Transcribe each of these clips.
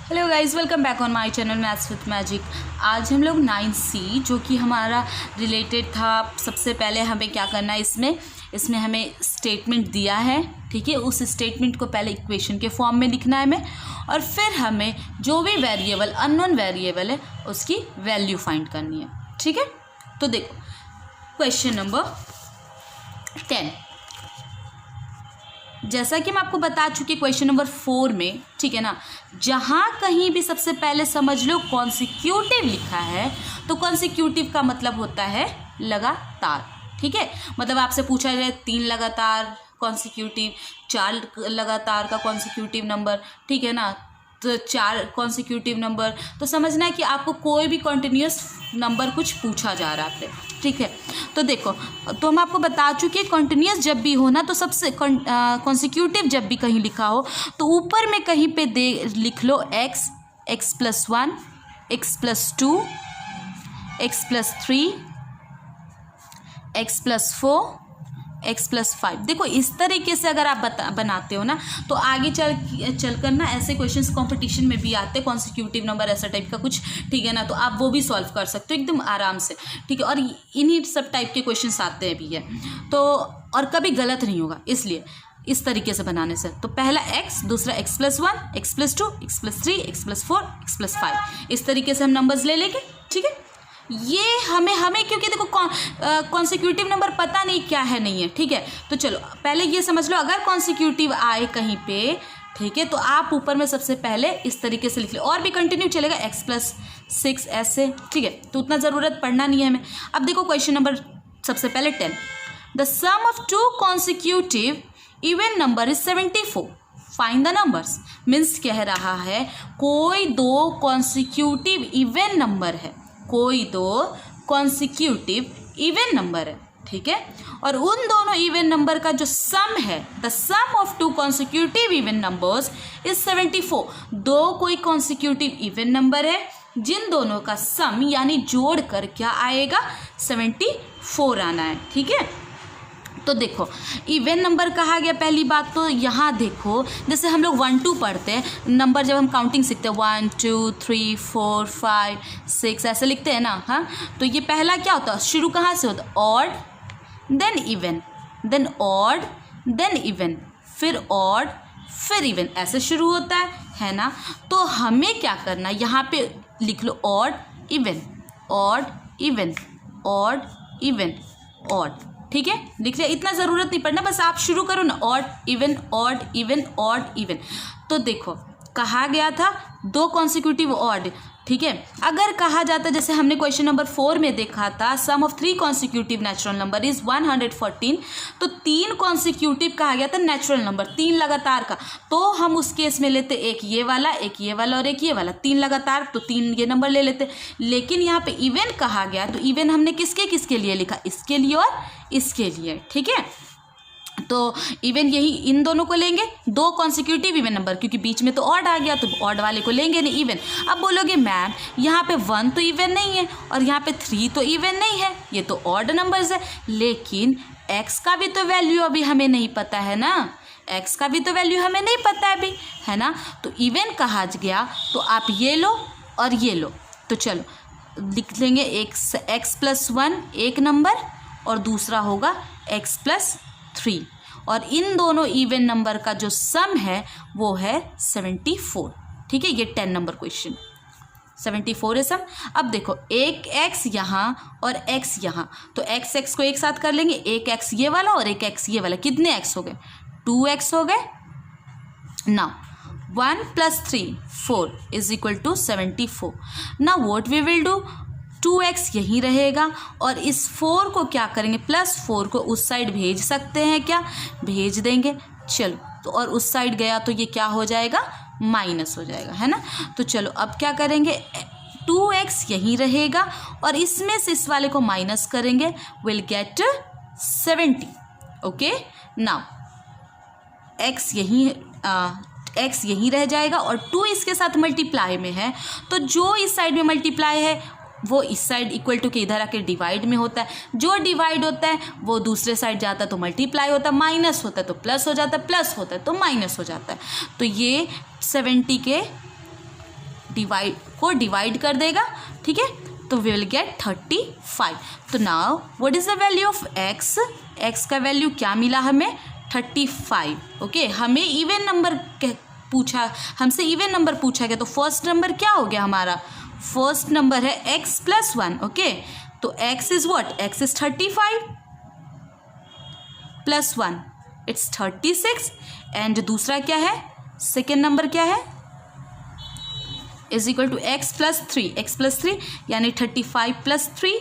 Hello guys, welcome back on my channel maths with magic. आज हम लोग 9C जो कि हमारा रिलेटेड था। सबसे पहले हमें क्या करना है, इसमें हमें स्टेटमेंट दिया है, ठीक है। उस स्टेटमेंट को पहले इक्वेशन के फॉर्म में लिखना है हमें, और फिर हमें जो भी वेरिएबल अननोन वेरिएबल है उसकी वैल्यू फाइंड करनी है, ठीक है। तो देखो क्वेश्चन नंबर 10, जैसा कि मैं आपको बता चुकी क्वेश्चन नंबर 4 में, ठीक है ना, जहाँ कहीं भी सबसे पहले समझ लो कॉन्सिक्यूटिव लिखा है तो कॉन्सिक्यूटिव का मतलब होता है लगातार, ठीक है। मतलब आपसे पूछा जाए 3 लगातार कॉन्सिक्यूटिव, 4 लगातार का कॉन्सिक्यूटिव नंबर, ठीक है ना, तो 4 कॉन्सिक्यूटिव नंबर, तो समझना है कि आपको कोई भी कॉन्टिन्यूस नंबर कुछ पूछा जा रहा है, ठीक है। तो देखो, तो हम आपको बता चुके हैं कॉन्टिन्यूस जब भी हो ना, तो सबसे कॉन्सिक्यूटिव जब भी कहीं लिखा हो तो ऊपर में कहीं पे लिख लो x, x+1, x+2, x+3, x+4, x+5। देखो इस तरीके से अगर आप बनाते हो ना तो आगे चल कर ना ऐसे क्वेश्चंस कंपटीशन में भी आते हैं, कॉन्सिक्यूटिव नंबर ऐसा टाइप का कुछ, ठीक है ना, तो आप वो भी सॉल्व कर सकते हो एकदम आराम से, ठीक है। और इन्हीं सब टाइप के क्वेश्चंस आते हैं भी है, तो और कभी गलत नहीं होगा, इसलिए इस तरीके से बनाने से। तो पहला x, दूसरा x+1, x+2, x+3, x+4, x+5, इस तरीके से हम नंबर्स ले लेंगे, ठीक है। ये हमें क्योंकि देखो कॉन्सिक्यूटिव नंबर पता नहीं क्या है नहीं है, ठीक है। तो चलो पहले ये समझ लो, अगर कॉन्सिक्यूटिव आए कहीं पे, ठीक है, तो आप ऊपर में सबसे पहले इस तरीके से लिख लो, और भी कंटिन्यू चलेगा x+6 ऐसे, ठीक है। तो उतना ज़रूरत पड़ना नहीं है हमें। अब देखो क्वेश्चन नंबर सबसे पहले 10, the sum of 2 consecutive even number is 74, find the numbers. Means कह रहा है कोई 2 कॉन्सिक्यूटिव इवन नंबर है, कोई 2 कॉन्सिक्यूटिव इवन नंबर है, ठीक है, और उन दोनों इवन नंबर का जो सम है, the sum of 2 consecutive even numbers is 74। 2 कोई कॉन्सिक्यूटिव इवन नंबर है जिन दोनों का सम यानी जोड़ कर क्या आएगा, 74 आना है, ठीक है। तो देखो इवन नंबर कहा गया, पहली बात तो यहाँ देखो, जैसे हम लोग 1 2 पढ़ते हैं नंबर, जब हम काउंटिंग सीखते हैं 1 2 3 4 5 6 ऐसे लिखते हैं ना, हाँ, तो ये पहला क्या होता है, शुरू कहाँ से होता है, odd then even, then odd then even, फिर ऑड फिर इवन, ऐसे शुरू होता है ना। तो हमें क्या करना, यहाँ पे लिख लो odd even, odd even, odd even, odd, ठीक है, लिख लिया, इतना ज़रूरत नहीं पड़ना, बस आप शुरू करो ना, odd even, odd even, odd even. तो देखो कहा गया था 2 कॉन्सिक्यूटिव ऑड, ठीक है। अगर कहा जाता, जैसे हमने क्वेश्चन नंबर 4 में देखा था, sum of 3 consecutive natural number is 114, तो 3 कॉन्सिक्यूटिव कहा गया था नेचुरल नंबर, 3 लगातार का, तो हम उस केस में लेते एक ये वाला, एक ये वाला और एक ये वाला, 3 लगातार, तो 3 ये नंबर ले लेते। लेकिन यहाँ पे इवन कहा गया, तो इवन हमने किसके लिए लिखा, इसके लिए और इसके लिए, ठीक है। तो इवन यही इन दोनों को लेंगे, 2 कॉन्सिक्यूटिव इवन नंबर, क्योंकि बीच में तो ऑड आ गया तो ऑड वाले को लेंगे नहीं, इवन। अब बोलोगे मैम यहाँ पे 1 तो इवन नहीं है और यहाँ पे 3 तो इवन नहीं है, ये तो ऑड नंबर्स है, लेकिन x का भी तो वैल्यू अभी हमें नहीं पता है ना, x का भी तो वैल्यू हमें नहीं पता अभी, है ना। तो इवन कहा गया, तो आप ये लो और ये लो, तो चलो लिख लेंगे x+1 एक नंबर और दूसरा होगा x+3, और इन दोनों इवन नंबर का जो सम है वो है 74, ठीक है। ये 10 नंबर क्वेश्चन 74 है सम। अब देखो एक x यहाँ और x यहाँ, तो x को एक साथ कर लेंगे, एक x ये वाला और एक x ये वाला, कितने x हो गए, 2x हो गए ना। 1 + 3 4 = 74। Now what we will do, 2x यहीं रहेगा और इस 4 को क्या करेंगे, +4 को उस साइड भेज सकते हैं क्या, भेज देंगे, चलो। तो और उस साइड गया तो ये क्या हो जाएगा, माइनस हो जाएगा, है ना। तो चलो अब क्या करेंगे, 2x यहीं रहेगा और इसमें से इस वाले को माइनस करेंगे, will get 70, okay. Now x यहीं रह जाएगा और 2 इसके साथ मल्टीप्लाई में है, तो जो इस साइड में मल्टीप्लाई है वो इस साइड इक्वल टू के इधर आके डिवाइड में होता है, जो डिवाइड होता है वो दूसरे साइड जाता है तो मल्टीप्लाई होता है, माइनस होता है तो प्लस हो जाता है, प्लस होता है तो माइनस हो जाता है। तो ये 70 के डिवाइड कर देगा, ठीक है, तो वी विल गेट 35। तो now what is the value of x? X का वैल्यू क्या मिला हमें? 35। ओके, हमें इवन नंबर पूछा, हमसे इवन नंबर पूछा गया, तो फर्स्ट नंबर क्या हो गया हमारा? फर्स्ट नंबर है x + 1। ओके, तो x is what? x is 35 + 1 it's 36। And दूसरा क्या है? सेकेंड नंबर क्या है? Is equal to x + 3, x + 3 यानी 35 + 3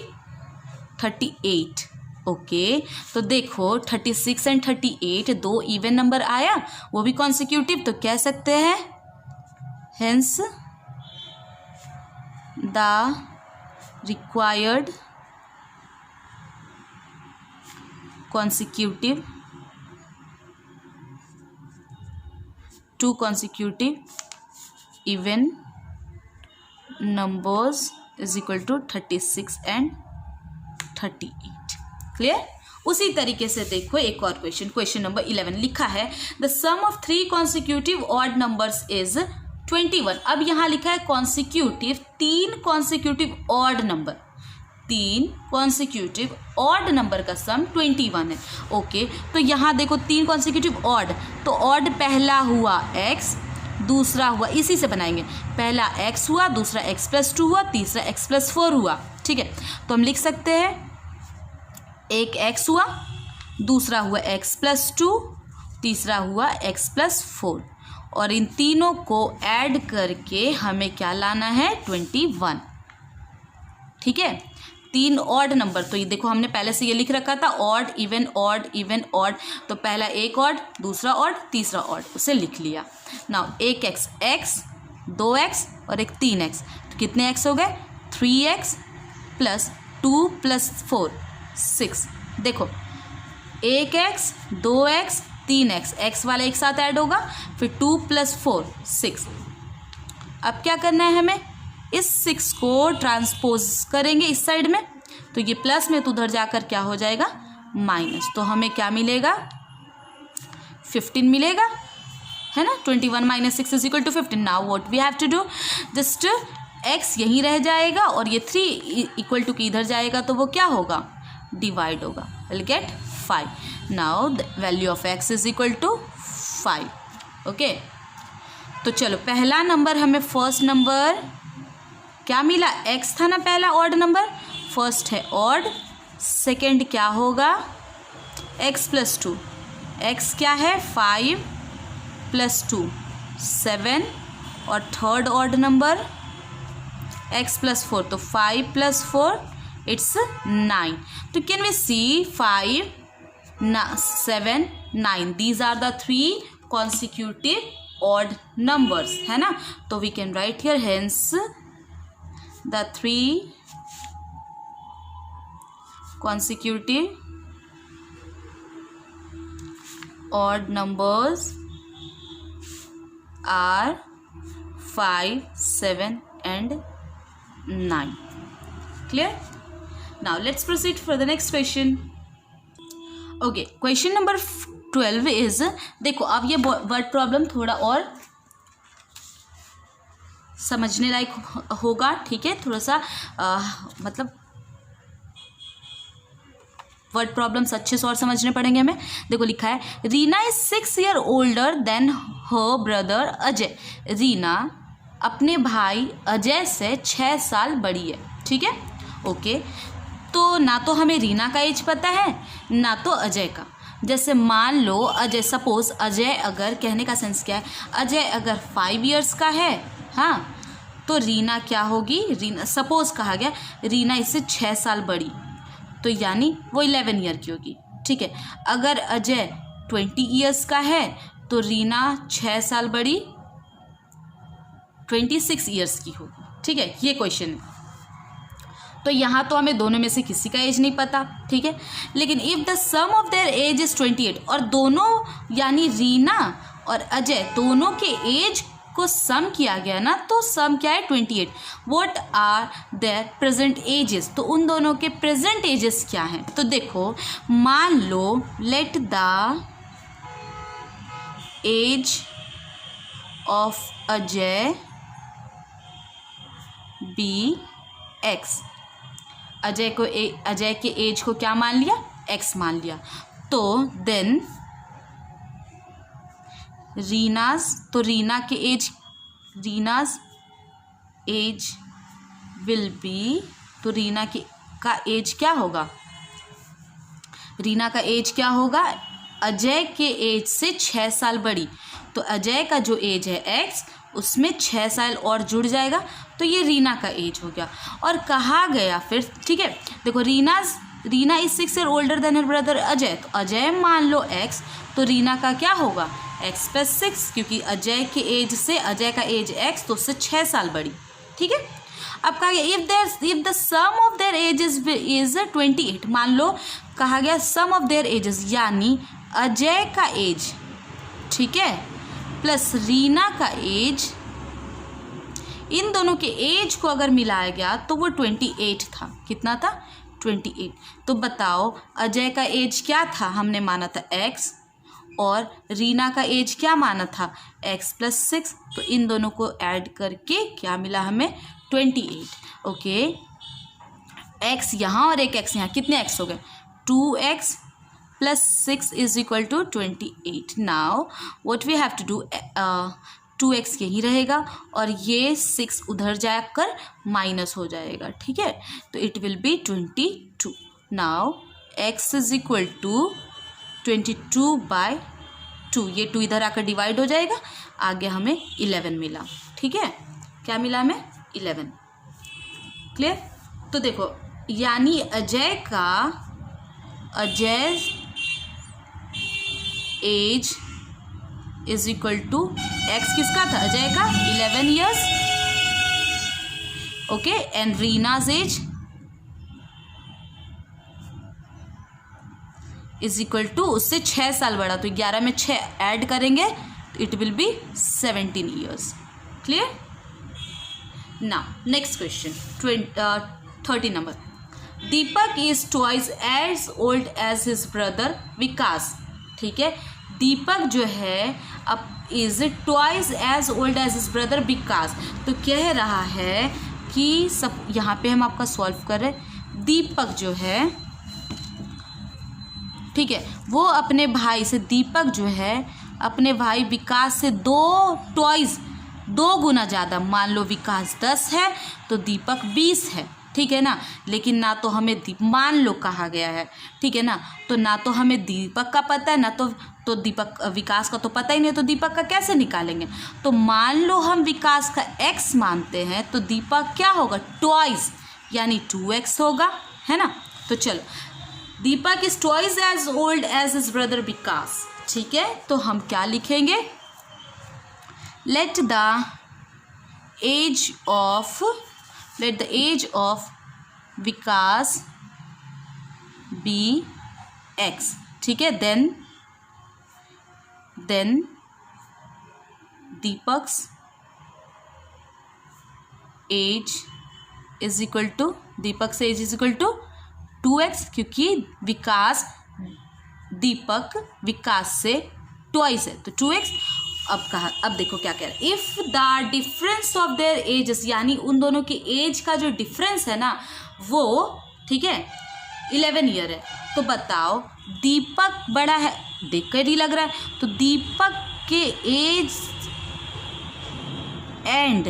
38। ओके, तो देखो 36 एंड 38 दो इवन नंबर आया, वो भी कॉन्सिक्यूटिव, तो कह सकते हैं hence the required consecutive two consecutive even numbers is equal to 36 and 38। Clear? उसी तरीके से देखो एक और क्वेश्चन नंबर 11 लिखा है the sum of 3 consecutive odd numbers is 21। अब यहाँ लिखा है consecutive, 3 consecutive odd number, 3 consecutive odd number का सम 21 है। ओके, तो यहाँ देखो 3 consecutive odd, तो odd पहला हुआ x, दूसरा हुआ, इसी से बनाएंगे, पहला x हुआ, दूसरा x + 2 हुआ, तीसरा x + 4 हुआ, ठीक है। तो हम लिख सकते हैं एक x हुआ, दूसरा हुआ x + 2, तीसरा हुआ x + 4, और इन तीनों को ऐड करके हमें क्या लाना है? 21, ठीक है। 3 ऑड नंबर, तो ये देखो हमने पहले से ये लिख रखा था odd even odd even odd, तो पहला एक ऑड, दूसरा ऑड, तीसरा ऑड, उसे लिख लिया। नाउ एक x, 2x और एक 3x, तो कितने x हो गए? 3x + 2 + 4 6। देखो एक x, 2x, 3x, x वाला एक साथ ऐड होगा, फिर 2 + 4 6। अब क्या करना है हमें? इस 6 को ट्रांसपोज करेंगे इस साइड में, तो ये प्लस में तो उधर जाकर क्या हो जाएगा? माइनस। तो हमें क्या मिलेगा? 15 मिलेगा, है ना। 21 - 6 = 15। Now what we have to do? Just x यहीं रह जाएगा और ये 3 = की इधर जाएगा, तो वो क्या होगा? डिवाइड होगा, will get 5। Now the value of x is equal to 5। Okay, तो चलो पहला नंबर हमें, फर्स्ट नंबर क्या मिला? x था ना पहला ऑड नंबर, फर्स्ट है ऑड, सेकंड क्या होगा? x + 2, x क्या है? 5 + 2 7, और थर्ड ऑड नंबर x + 4, तो 5 + 4 इट्स 9। तो can we see 5 7 9 these are the 3 consecutive odd numbers, है ना। तो we can write here hence the 3 consecutive odd numbers are 5 7 and 9। clear? Now let's proceed for the next question. Okay, question number 12 is, देखो अब ये word problem थोड़ा और समझने लायक होगा, ठीक है। थोड़ा सा मतलब वर्ड प्रॉब्लम्स अच्छे से और समझने पड़ेंगे हमें। देखो लिखा है Reena is 6 years older than her brother Ajay. Reena अपने भाई अजय से 6 साल बड़ी है, ठीक है। ओके, तो ना तो हमें रीना का एज पता है ना तो अजय का। जैसे मान लो अजय, सपोज अजय, अगर कहने का सेंस क्या है, अजय अगर 5 years का है, हाँ, तो रीना क्या होगी? रीना, सपोज कहा गया रीना इससे 6 साल बड़ी, तो यानी वो 11 year की होगी, ठीक है। अगर अजय 20 years का है तो रीना 6 साल बड़ी 26 years की होगी, ठीक है। ये क्वेश्चन है। तो यहाँ तो हमें दोनों में से किसी का एज नहीं पता, ठीक है। लेकिन if the sum of their age is 28, और दोनों यानी रीना और अजय दोनों के एज को सम किया गया ना, तो सम क्या है? 28। What are their present ages? तो उन दोनों के प्रेजेंट एजेस क्या हैं? तो देखो मान लो let the age of Ajay be एक्स। अजय के एज को क्या मान लिया, एक्स मान लिया। तो देन रीनाज एज विल बी, तो रीना का एज क्या होगा, रीना का एज क्या होगा, अजय के एज से 6 साल बड़ी। तो अजय का जो एज है एक्स, उसमें 6 साल और जुड़ जाएगा, तो ये रीना का एज हो गया। और कहा गया फिर, ठीक है, देखो Reena is 6 year older than her brother Ajay. तो अजय मान लो एक्स, तो रीना का क्या होगा, एक्स प्लस 6, क्योंकि अजय के एज से, अजय का एज एक्स, तो उससे 6 साल बड़ी। ठीक है, अब कहा गया if the sum of their ages is 28, मान लो कहा गया सम ऑफ देयर एजेस, यानी अजय का एज, ठीक है, प्लस रीना का एज, इन दोनों के एज को अगर मिलाया गया तो वो 28 था। कितना था, 28। तो बताओ अजय का एज क्या था, हमने माना था x, और रीना का एज क्या माना था, x प्लस 6। तो इन दोनों को ऐड करके क्या मिला हमें, 28। ओके, x यहाँ और एक x यहाँ, कितने x हो गए, 2x plus 6 is equal to 28। Now what we have to do, 2x यही रहेगा और ये 6 उधर जाकर माइनस हो जाएगा। ठीक है, तो it will be 22। Now x is equal to 22/2, ये 2 इधर आकर डिवाइड हो जाएगा, आगे हमें 11 मिला। ठीक है, क्या मिला हमें, 11। क्लियर। तो देखो यानी Ajay age is equal to एक्स, किसका था, अजय का 11 years. Okay, and Reena's age is equal to उससे 6 साल बड़ा, तो 11 में 6 ऐड करेंगे तो it will be 17 years. Clear. Now next question 30 number, Deepak is twice as old as his brother Vikas. ठीक है, दीपक जो है अब is twice as old as his brother Vikas. तो कह रहा है कि सब यहाँ पे हम आपका सॉल्व कर रहे हैं, दीपक जो है, ठीक है, वो अपने भाई से, दीपक जो है अपने भाई विकास से 2 गुना ज़्यादा, मान लो विकास 10 है तो दीपक 20 है। ठीक है ना, लेकिन ना तो हमें मान लो कहा गया है, ठीक है ना, तो ना तो हमें दीपक का पता है, ना तो दीपक विकास का तो पता ही नहीं, तो दीपक का कैसे निकालेंगे। तो मान लो हम विकास का x मानते हैं तो दीपक क्या होगा, ट्वाइस यानी 2x होगा, है ना। तो चलो, Deepak is twice as old as his brother Vikas. ठीक है, तो हम क्या लिखेंगे, let the age of Vikas be x। ठीक है, then Deepak's age is equal to, Deepak से age is equal to 2x, क्योंकि दीपक विकास से ट्वाइस है तो 2x। अब देखो क्या कह रहा है, if the difference of their edges, यानी उन दोनों के एज का जो डिफरेंस है ना वो, ठीक है, 11 ईयर है। तो बताओ दीपक बड़ा है, देख कर ही लग रहा है, तो दीपक के एज एंड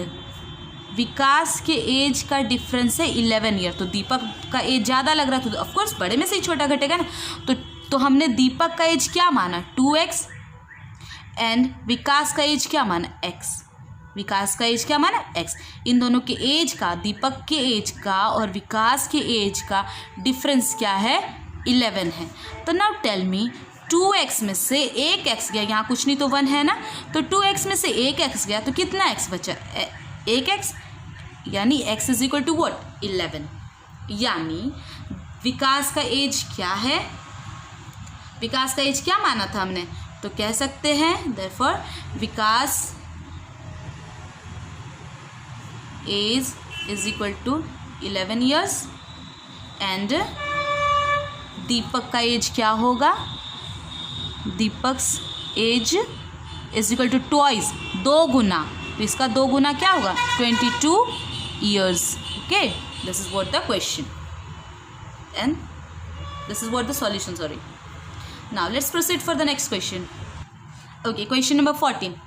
विकास के एज का डिफरेंस है 11 ईयर। तो दीपक का एज ज़्यादा लग रहा है तो ऑफकोर्स बड़े में से ही छोटा घटेगा ना। तो हमने दीपक का एज क्या माना, 2x, एंड विकास का एज क्या माना, x। विकास का एज क्या माना, x। इन दोनों के एज का, दीपक के एज का और विकास के एज का डिफरेंस क्या है, 11 है। तो नाउ टेल मी, 2x में से एक x गया, यहाँ कुछ नहीं तो 1 है ना, तो 2x में से एक x गया तो कितना x बचा, 1x, यानी x is equal to what, 11। यानी विकास का एज क्या है, विकास का एज क्या माना था हमने, तो कह सकते हैं therefore Vikas age is equal to 11 years and Deepak का एज क्या होगा, Deepak's age is equal to twice, 2 गुना, तो इसका 2 गुना क्या होगा, 22 years. Okay, this is what the question and this is what the solution, sorry. Now let's proceed for the next question. Okay, question number 14.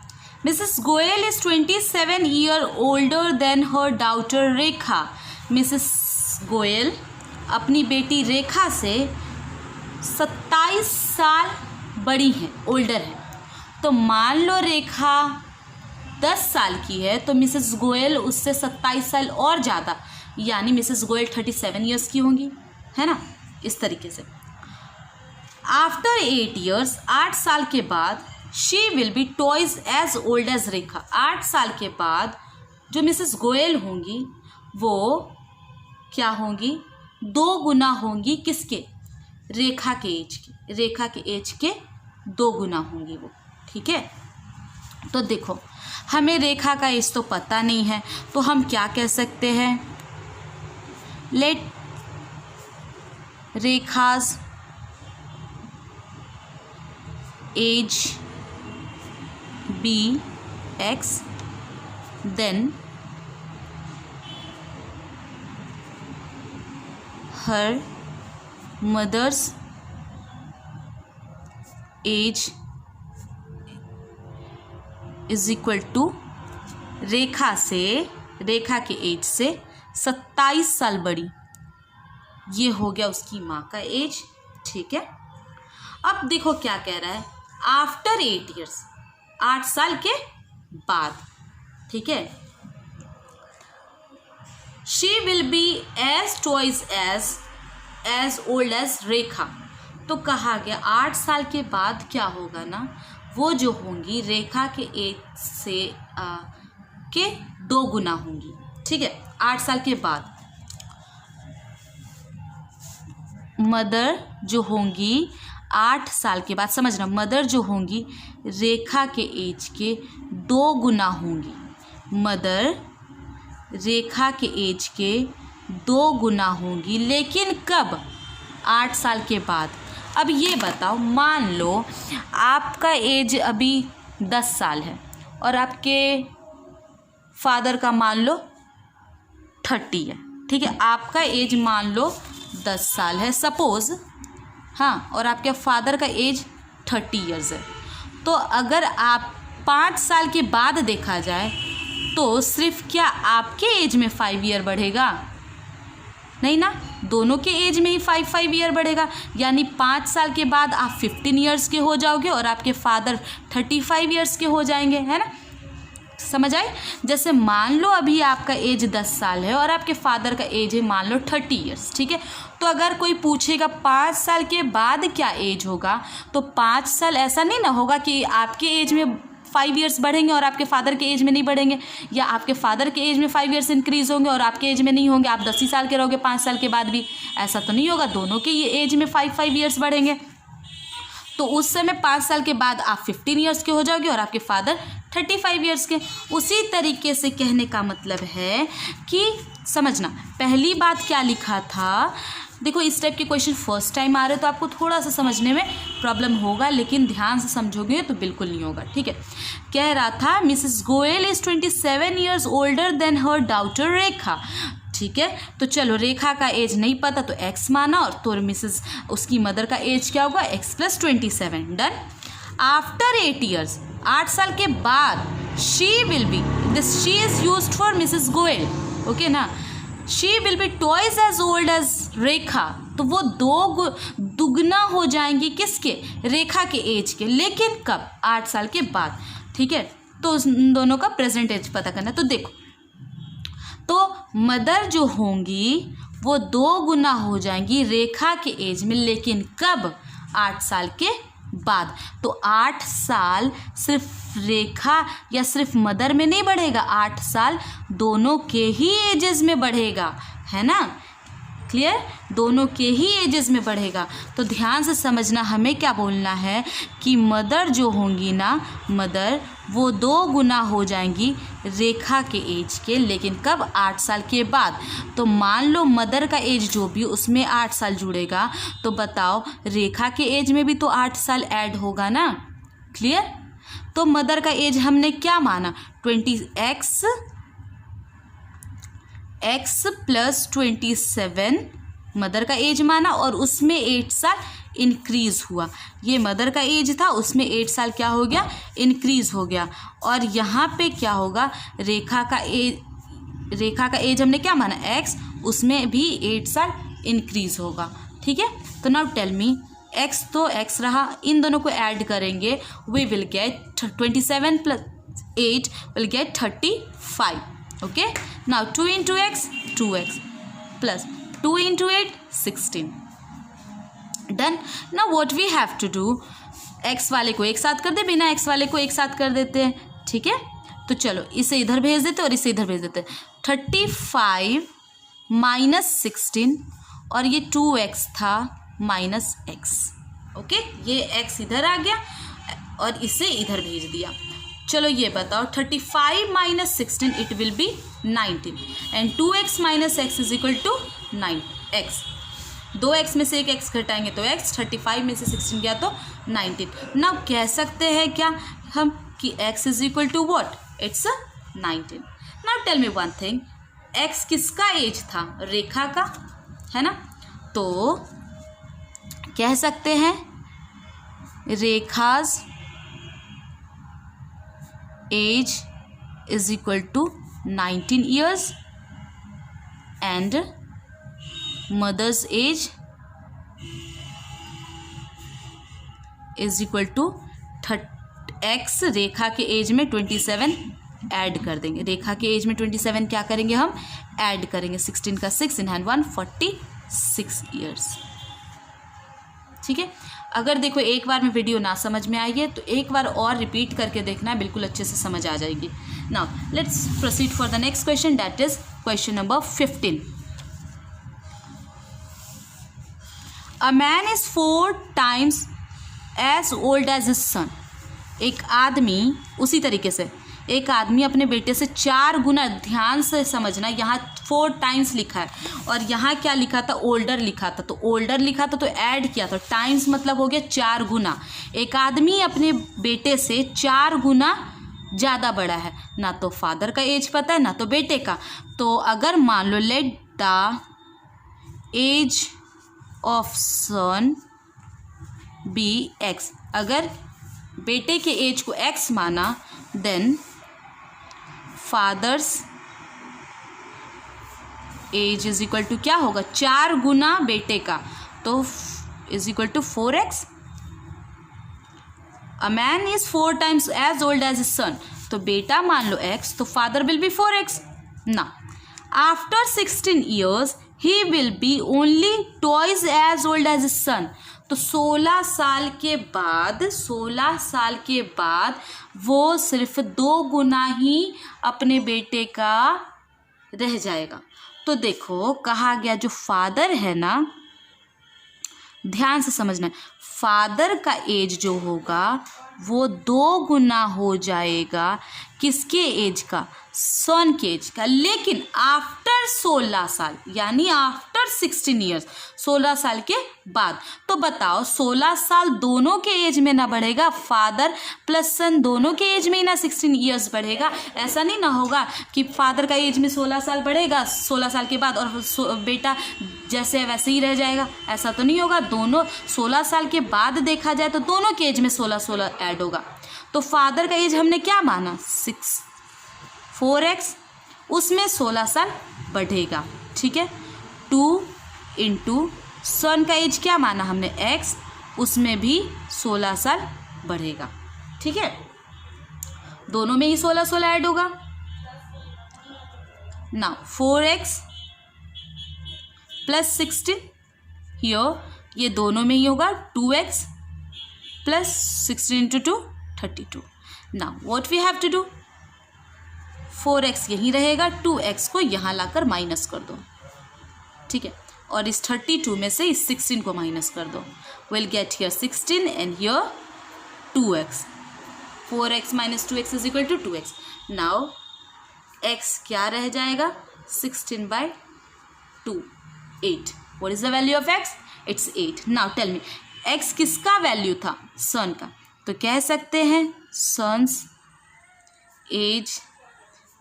Mrs. Goel is 27 years older than her daughter Rekha. Mrs. Goel अपनी बेटी रेखा से 27 साल बड़ी हैं, older है। तो मान लो रेखा 10 साल की है तो मिसेस गोयल उससे 27 साल और ज़्यादा, यानी मिसेस गोयल 37 ईयर्स की होंगी, है ना, इस तरीके से। आफ्टर 8 ईयर्स, 8 साल के बाद, she will be twice as old as Rekha. 8 साल के बाद जो मिसेस गोयल होंगी वो क्या होंगी, 2 गुना होंगी किसके, रेखा के एज के, रेखा के एज के 2 गुना होंगी वो, ठीक है। तो देखो हमें रेखा का एज तो पता नहीं है, तो हम क्या कह सकते हैं, लेट रेखाज एज बी एक्स, then her mother's age is equal to Rekha के एज से 27 साल बड़ी, ये हो गया उसकी माँ का एज, ठीक है। अब देखो क्या कह रहा है, आफ्टर 8 ईयर्स, 8 साल के बाद, ठीक है, she will be as twice as old as Rekha. तो कहा गया 8 साल के बाद क्या होगा ना, वो जो होंगी रेखा के एज से के 2 गुना होंगी, ठीक है। 8 साल के बाद मदर जो होंगी 8 साल के बाद, समझना, मदर जो होंगी रेखा के एज के 2 गुना होंगी, मदर रेखा के एज के 2 गुना होंगी, लेकिन कब, 8 साल के बाद। अब ये बताओ, मान लो आपका एज अभी 10 साल है और आपके फादर का मान लो 30 है, ठीक है। आपका एज मान लो 10 साल है सपोज़, हाँ, और आपके फादर का एज 30 ईयर्स है। तो अगर आप 5 साल के बाद देखा जाए तो सिर्फ क्या आपके एज में 5 ईयर बढ़ेगा, नहीं ना, दोनों के एज में ही 5 ईयर बढ़ेगा, यानी 5 साल के बाद आप 15 ईयर्स के हो जाओगे और आपके फादर 35 ईयर्स के हो जाएंगे, है ना, समझ आए। जैसे मान लो अभी आपका एज 10 साल है और आपके फादर का एज है मान लो 30 ईयर्स, ठीक है। तो अगर कोई पूछेगा 5 साल के बाद क्या एज होगा, तो 5 साल ऐसा नहीं ना होगा कि आपके एज में 5 ईयर्स बढ़ेंगे और आपके फादर के एज में नहीं बढ़ेंगे, या आपके फादर के एज में 5 ईयर्स इंक्रीज़ होंगे और आपके एज में नहीं होंगे, आप 10 ही साल के रहोगे 5 साल के बाद भी, ऐसा तो नहीं होगा, दोनों के ये एज में 5 ईयर्स बढ़ेंगे। तो उस समय 5 साल के बाद आप 15 ईयर्स के हो जाओगे और आपके फादर 35 ईयर्स के। उसी तरीके से कहने का मतलब है कि समझना, पहली बात क्या लिखा था, देखो इस टाइप के क्वेश्चन फर्स्ट टाइम आ रहे तो आपको थोड़ा सा समझने में प्रॉब्लम होगा, लेकिन ध्यान से समझोगे तो बिल्कुल नहीं होगा, ठीक है। कह रहा था Mrs Goyal is 27 years older than her daughter Rekha, ठीक है। तो चलो रेखा का एज नहीं पता तो x माना, और तो मिसेस उसकी मदर का एज क्या होगा, x + 27, डन। आफ्टर 8 ईयर्स, 8 साल के बाद, she will be, this she is used for Mrs Goyal, okay ना, she will be twice as old as Rekha. तो वो 2 दुगना हो जाएंगी किसके, रेखा के एज के, लेकिन कब, 8 साल के बाद, ठीक है। तो उन दोनों का प्रेजेंट एज पता करना। तो देखो, तो मदर जो होंगी वो 2 गुना हो जाएंगी रेखा के एज में, लेकिन कब, 8 साल के बाद। तो 8 साल सिर्फ रेखा या सिर्फ मदर में नहीं बढ़ेगा, 8 साल दोनों के ही एजेस में बढ़ेगा, है ना, क्लियर, दोनों के ही एजेस में बढ़ेगा। तो ध्यान से समझना, हमें क्या बोलना है कि मदर जो होंगी ना, मदर वो 2 गुना हो जाएंगी रेखा के एज के, लेकिन कब, 8 साल के बाद। तो मान लो मदर का एज जो भी उसमें 8 साल जुड़ेगा, तो बताओ रेखा के एज में भी तो 8 साल ऐड होगा ना, क्लियर। तो मदर का एज हमने क्या माना, 20x x प्लस 27 मदर का एज माना और उसमें 8 साल इंक्रीज हुआ। ये मदर का एज था, उसमें 8 साल क्या हो गया, इंक्रीज हो गया। और यहाँ पे क्या होगा, रेखा का एज हमने क्या माना x, उसमें भी 8 साल इंक्रीज होगा। ठीक है, तो नाउ टेल मी, x तो x रहा, इन दोनों को ऐड करेंगे, we will get 27 plus 8 will get 35. Okay, now 2 into x 2x plus 2 into 8 16. Done. Now what we have to do, x वाले को एक साथ कर दे, बिना x वाले को एक साथ कर देते हैं. ठीक है, तो चलो इसे इधर भेज देते और इसे इधर भेज देते. 35 माइनस 16 और ये 2x था माइनस x. ओके, ये x इधर आ गया और इसे इधर भेज दिया. चलो ये बताओ, 35 minus 16 it will be 19 and 2x minus x is equal to 9x. 2x में से एक x घटाएंगे तो x, 35 में से 16 गया तो 19. नाउ कह सकते हैं क्या हम कि x is equal to what, it's 19. Now tell me one thing, x किसका एज था, रेखा का, है ना. तो कह सकते हैं Rekha's age is equal to 19 years and mother's age is equal to x. Rekha के एज में 27 ऐड कर देंगे, रेखा के एज में 27 क्या करेंगे हम, ऐड करेंगे. 16 का 6 इन हैंड 1, 46 years. ठीक है, अगर देखो एक बार में वीडियो ना समझ में आई है तो एक बार और रिपीट करके देखना, बिल्कुल अच्छे से समझ आ जाएगी. Now let's proceed for the next question, that is question number 15. A man is 4 times as old as his son. एक आदमी, उसी तरीके से एक आदमी अपने बेटे से 4 गुना, ध्यान से समझना, यहाँ 4 times लिखा है और यहाँ क्या लिखा था, ओल्डर लिखा था. तो ओल्डर लिखा था तो ऐड किया था, टाइम्स मतलब हो गया 4 गुना. एक आदमी अपने बेटे से 4 गुना ज़्यादा बड़ा है. ना तो फादर का एज पता है ना तो बेटे का. तो अगर मान लो let the age of son be एक्स, अगर बेटे के एज को x माना, then father's age is equal to क्या होगा, 4 गुना बेटे का, तो is equal to 4x. A man is 4 times as old as his son. तो बेटा मान लो x, तो फादर विल बी 4x. ना, after 16 years he will be only twice as old as his son. तो 16 साल के बाद वो सिर्फ 2 गुना ही अपने बेटे का रह जाएगा. तो देखो कहा गया जो फादर है ना, ध्यान से समझना, फादर का एज जो होगा वो 2 गुना हो जाएगा किसके एज का, सन के एज का. लेकिन आफ्टर 16 साल, यानी आफ्टर 16 years, 16 साल के बाद. तो बताओ 16 साल दोनों के एज में ना बढ़ेगा, फादर प्लस सन दोनों के एज में ही ना 16 years बढ़ेगा. ऐसा नहीं ना होगा कि फादर का एज में 16 साल बढ़ेगा 16 साल के बाद और बेटा जैसे है वैसे ही रह जाएगा. ऐसा तो नहीं होगा. दोनों 16 साल के बाद देखा जाए तो दोनों के एज में 16 ऐड होगा. तो फादर का एज हमने क्या माना, 4x, उसमें 16 साल बढ़ेगा. ठीक है, 2 into सन का एज क्या माना हमने, x, उसमें भी 16 साल बढ़ेगा. ठीक है, दोनों में ही 16 ऐड होगा. नाउ 4x प्लस 16 हियर, ये दोनों में ही होगा 2x plus 16 into 2 32. Now what we have to do, 4x यहीं रहेगा, 2x को यहाँ लाकर माइनस कर दो. ठीक है, और इस 32 में से इस 16 को माइनस कर दो. Will get here 16 and here 2x. 4x minus 2x is equal to 2x. Now x क्या रह जाएगा, 16/2, 8. What is the value of x, it's 8. Now tell me, x किसका वैल्यू था, सन का. तो कह सकते हैं son's age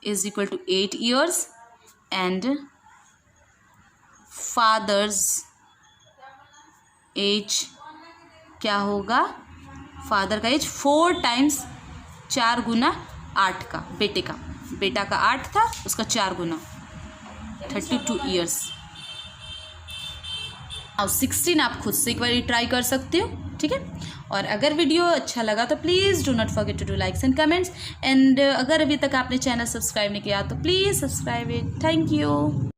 is equal to 8 years and father's age क्या होगा, फादर का एज 4 टाइम्स 4 गुना 8 का, बेटा का 8 था, उसका 4 गुना 32 ईयर्स। अब 16 आप खुद से एक बार ट्राई कर सकते हो, ठीक है। और अगर वीडियो अच्छा लगा तो please do not forget to do likes and comments, and अगर अभी तक आपने चैनल सब्सक्राइब नहीं किया तो please subscribe it. Thank you.